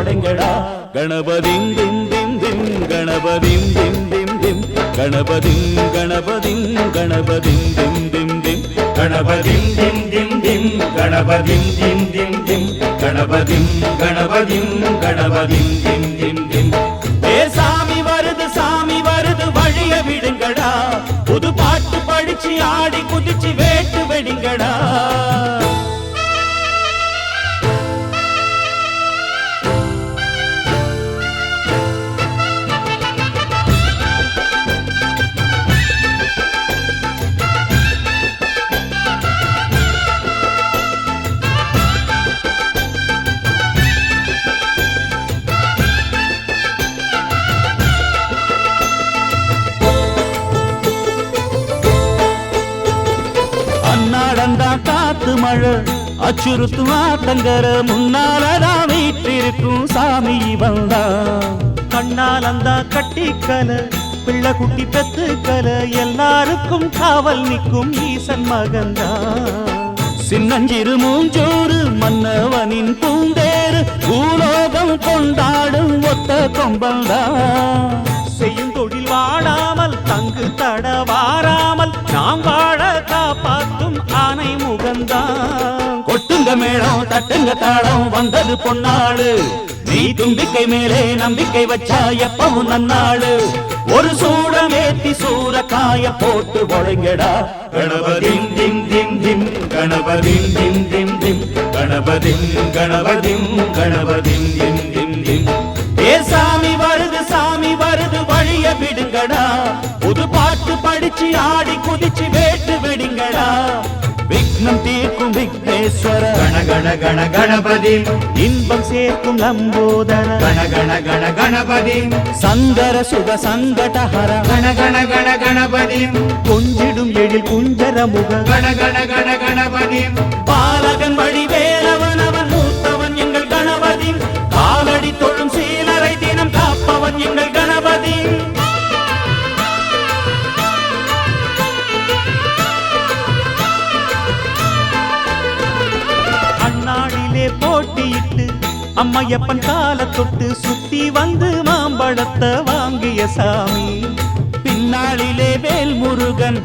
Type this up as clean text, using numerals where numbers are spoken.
உடைங்கடா கணபதிம் திம் திம் திம் கணபதிம் திம் திம் திம் கணபதிம் கணபதிம் கணபதிம் திம் திம் திம் கணபதிம் திம் திம் திம் கணபதிம் திம் திம் திம் கணபதிம் கணபதிம் கணபதிம் திம் திம் திம் ஏ சாமி வருது வழிய விடுங்கடா புது பாட்டு படிச்சு ஆடி குதிச்சு வேட்டு வெடிங்கடா காத்து மழை அச்சுறுத்தும் ஆத்தங்கர முன்னாலதான் வீற்றிருக்கும் சாமி வந்தா கண்ணால் அந்த கட்டிக்கல பிள்ளை குட்டி பெத்துக்கல எல்லாருக்கும் காவல் நிற்கும் ஈசன் மகந்தா சின்னஞ்சிறு மூஞ்சோறு மன்னவனின் பூந்தேறு பூலோகம் கொண்டாடும் ஒத்த கொம்பந்தா செய்யும் தொழில் வாழாமல் தங்கு தட வாராமல் நாம் வாழ காப்பாற்றும் ஆனை முகந்தான் கொட்டுங்க மேளம் தட்டுங்க தாளம் வந்தது பொன்னாளு நீ தும்பிக்கை மேலே நம்பிக்கை வச்சா எப்பவும் நன்னாளு ஒரு சூடமேத்தி சூரக்காய போட்டு ஒழுங்கடா கணபதிம் திம் திம் திம் கணபதிம் திம் திம் திம் கணபதிம் கணபதிம் கணபதிம் திம் திம் திம் ஏ சாமி வருது வழிய விடுங்கடா புது பாட்டு படிச்சு ஆடி குதிச்சு வேட்டு வெடிங்கடா விக்னம் தீர்க்கும் விக்னேஸ்வர கண கண கண கணபதி இன்பம் சேர்க்கும் லம்போதர கண கண கண கணபதி சந்தர சுக சங்கடஹர கண கண கண கணபதி கொஞ்சிடும் எழில் குஞ்சர முக கண கண கண கணபதி பாலகன் வழி வேலவன் அவன் மூத்தவன் எங்கள் கணபதி காலடி தொழும் சீலரை தினம் காப்பவன் எங்கள் கணபதி அண்ணாடிலே போட்டியிட்டு அம்மையப்பன் கால தொட்டு சுத்தி வந்து மாம்பழத்தை வாங்கிய சாமி பின்னாளிலே வேல் முருகன்